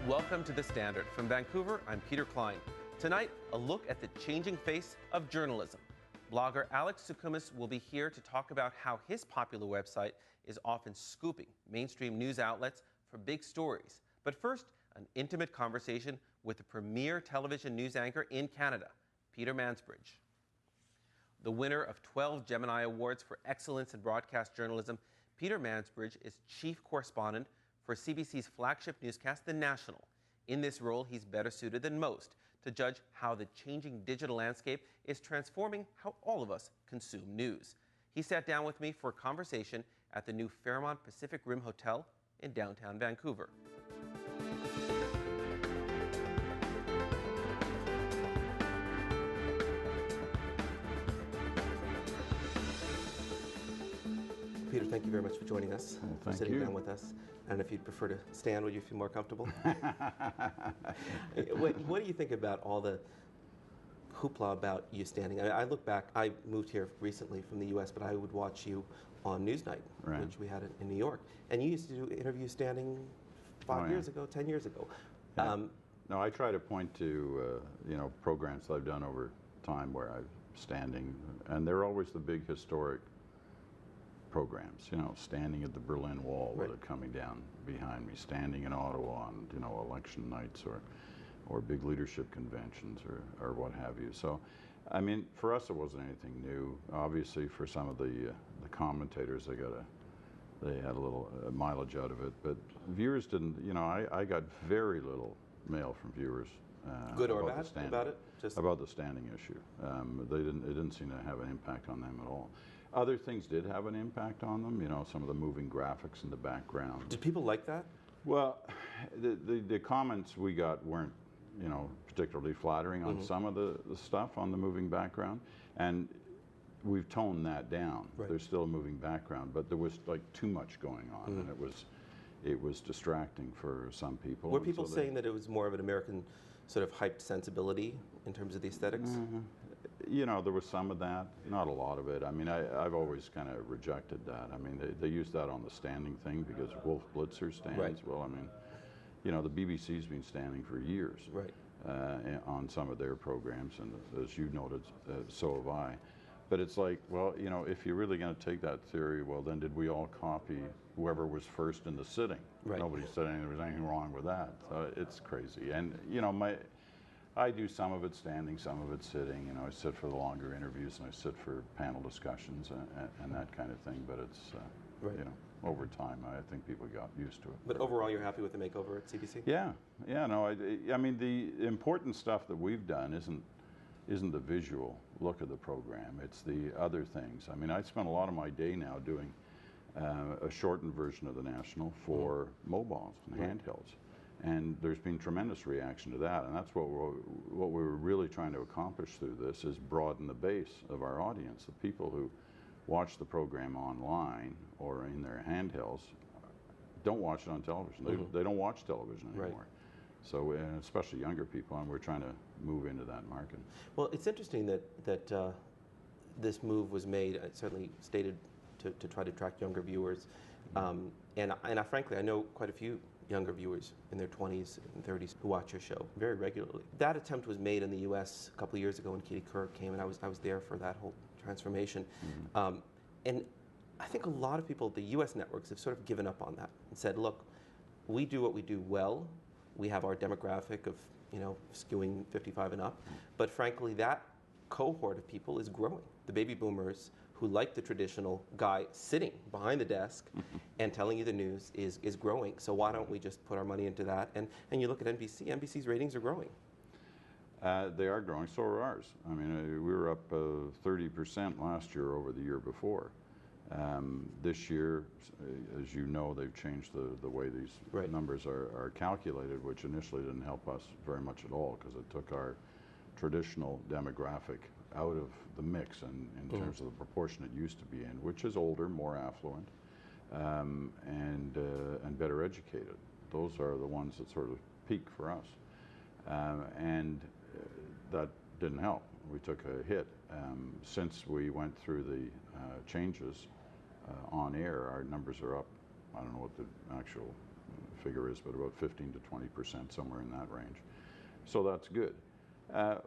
Welcome to The Standard. From Vancouver, I'm Peter Klein. Tonight, a look at the changing face of journalism. Blogger Alex Sukumis will be here to talk about how his popular website is often scooping mainstream news outlets for big stories. But first, an intimate conversation with the premier television news anchor in Canada, Peter Mansbridge. The winner of 12 Gemini Awards for excellence in broadcast journalism, Peter Mansbridge is chief correspondent for CBC's flagship newscast, The National. In this role, he's better suited than most to judge how the changing digital landscape is transforming how all of us consume news. He sat down with me for a conversation at the new Fairmont Pacific Rim Hotel in downtown Vancouver. Peter, thank you very much for joining us, for sitting down with us. And if you'd prefer to stand, would you feel more comfortable? What do you think about all the hoopla about you standing? I look back, I moved here recently from the US, but I would watch you on Newsnight, which we had in New York. And you used to do interviews standing 5 years ago, 10 years ago. Yeah. No, I try to point to programs that I've done over time where I'm standing, and they're always the big historic programs, standing at the Berlin Wall with it coming down behind me, standing in Ottawa on, election nights or big leadership conventions or what have you. So, I mean, for us, it wasn't anything new. Obviously, for some of the commentators, they had a little mileage out of it, but viewers didn't. I got very little mail from viewers. Good or bad about it? Just about the standing issue. It didn't seem to have an impact on them at all. Other things did have an impact on them, some of the moving graphics in the background. Did people like that? Well, the comments we got weren't, particularly flattering on some of the stuff on the moving background, and we've toned that down. There's still a moving background, but there was like too much going on, and it was distracting for some people. Were people saying that it was more of an American sort of hyped sensibility in terms of the aesthetics? There was some of that, not a lot of it. I mean, I've always kind of rejected that. I mean, they used that on the standing thing because Wolf Blitzer stands. Well, I mean, the BBC's been standing for years on some of their programs, and as you noted, so have I. But it's like, well, if you're really going to take that theory, well, then did we all copy whoever was first in the sitting? Nobody said there was anything wrong with that. So it's crazy. And, I do some of it standing, some of it sitting. I sit for the longer interviews and I sit for panel discussions and that kind of thing. But it's, over time, I think people got used to it. But overall, you're happy with the makeover at CBC? Yeah. No, I mean, the important stuff that we've done isn't the visual look of the program. It's the other things. I mean, I spend a lot of my day now doing a shortened version of the National for mobiles and handhelds. And there's been tremendous reaction to that, and that's what we're really trying to accomplish through this is broaden the base of our audience. The people who watch the program online or in their handhelds don't watch it on television. They don't watch television anymore. So, and especially younger people, and we're trying to move into that market. Well, it's interesting that this move was made, certainly stated to try to attract younger viewers. And frankly, I know quite a few younger viewers in their 20s and 30s who watch your show very regularly. That attempt was made in the US a couple of years ago when Katie Couric came, and I was there for that whole transformation. And I think a lot of people, the US networks, have sort of given up on that and said, look, we do what we do well. We have our demographic of, skewing 55 and up. But frankly, that cohort of people is growing. The baby boomers who like the traditional guy sitting behind the desk and telling you the news is growing. So why don't we just put our money into that? And you look at NBC, NBC's ratings are growing. They are growing, so are ours. I mean, we were up 30% last year over the year before. This year, as you know, they've changed the way these numbers are calculated, which initially didn't help us very much at all because it took our traditional demographic out of the mix in terms of the proportion it used to be in, which is older, more affluent, and better educated. Those are the ones that sort of peak for us. And that didn't help. We took a hit. Since we went through the changes on air, our numbers are up. I don't know what the actual figure is, but about 15 to 20%, somewhere in that range. So that's good.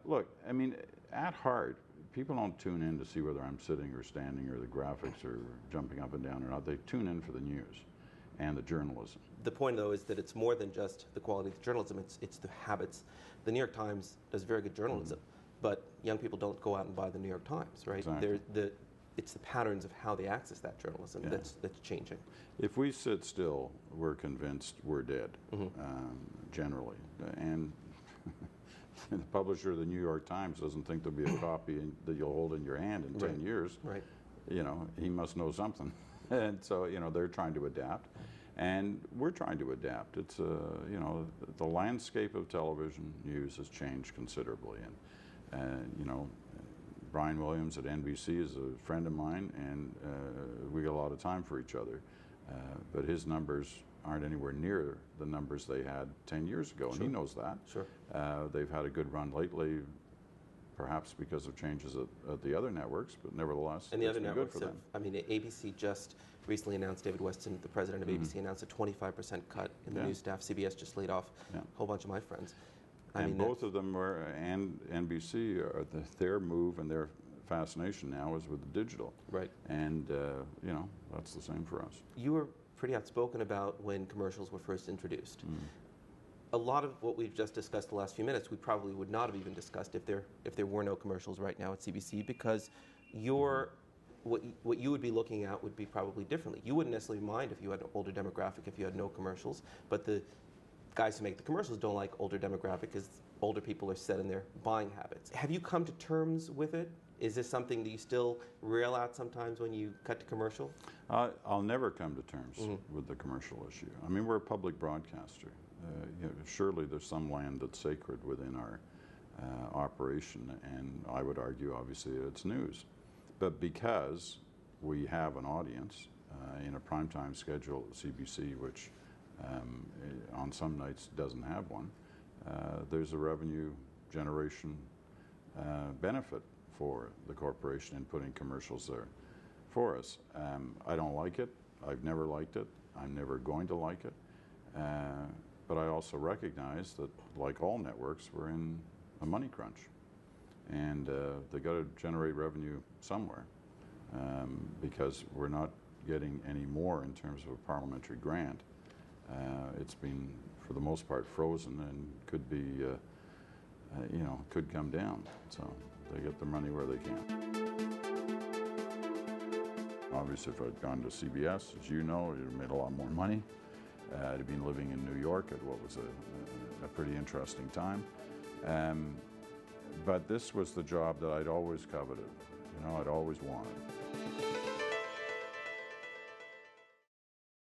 Look, I mean, at heart, people don't tune in to see whether I'm sitting or standing or the graphics are jumping up and down or not. They tune in for the news and the journalism. The point, though, is that it's more than just the quality of the journalism, it's the habits. The New York Times does very good journalism, but young people don't go out and buy the New York Times, right? Exactly. It's the patterns of how they access that journalism that's changing. If we sit still, we're convinced we're dead, generally. And the publisher of the New York Times doesn't think there'll be a copy that you'll hold in your hand in 10 years. Right. You know, he must know something. And so, you know, they're trying to adapt. And we're trying to adapt. It's, you know, the landscape of television news has changed considerably. And, you know, Brian Williams at NBC is a friend of mine, and we got a lot of time for each other. But his numbers aren't anywhere near the numbers they had 10 years ago, and he knows that. Sure. They've had a good run lately, perhaps because of changes at the other networks, but nevertheless, and the other networks good for them. I mean, ABC just recently announced, David Weston, the president of ABC, announced a 25% cut in the news staff. CBS just laid off a whole bunch of my friends. And both of them were, and NBC, their move and their fascination now is with the digital. Right. And, you know, that's the same for us. You were pretty outspoken about when commercials were first introduced. A lot of what we've just discussed the last few minutes, we probably would not have even discussed if there were no commercials right now at CBC, because what you would be looking at would be probably differently. You wouldn't necessarily mind if you had an older demographic if you had no commercials, but the guys who make the commercials don't like older demographic because older people are set in their buying habits. Have you come to terms with it? Is this something that you still rail at sometimes when you cut to commercial? I'll never come to terms with the commercial issue. I mean, we're a public broadcaster. You know, surely there's some land that's sacred within our operation, and I would argue, obviously, that it's news. But because we have an audience in a primetime schedule at CBC, which on some nights doesn't have one, there's a revenue generation benefit for the corporation in putting commercials there for us. I don't like it. I've never liked it. I'm never going to like it. But I also recognize that, like all networks, we're in a money crunch. And they got to generate revenue somewhere because we're not getting any more in terms of a parliamentary grant. It's been, for the most part, frozen and could be, you know, could come down. So they get their money where they can. Obviously, if I'd gone to CBS, as you know, you'd have made a lot more money. I'd have been living in New York at what was a pretty interesting time. But this was the job that I'd always coveted, you know, I'd always wanted.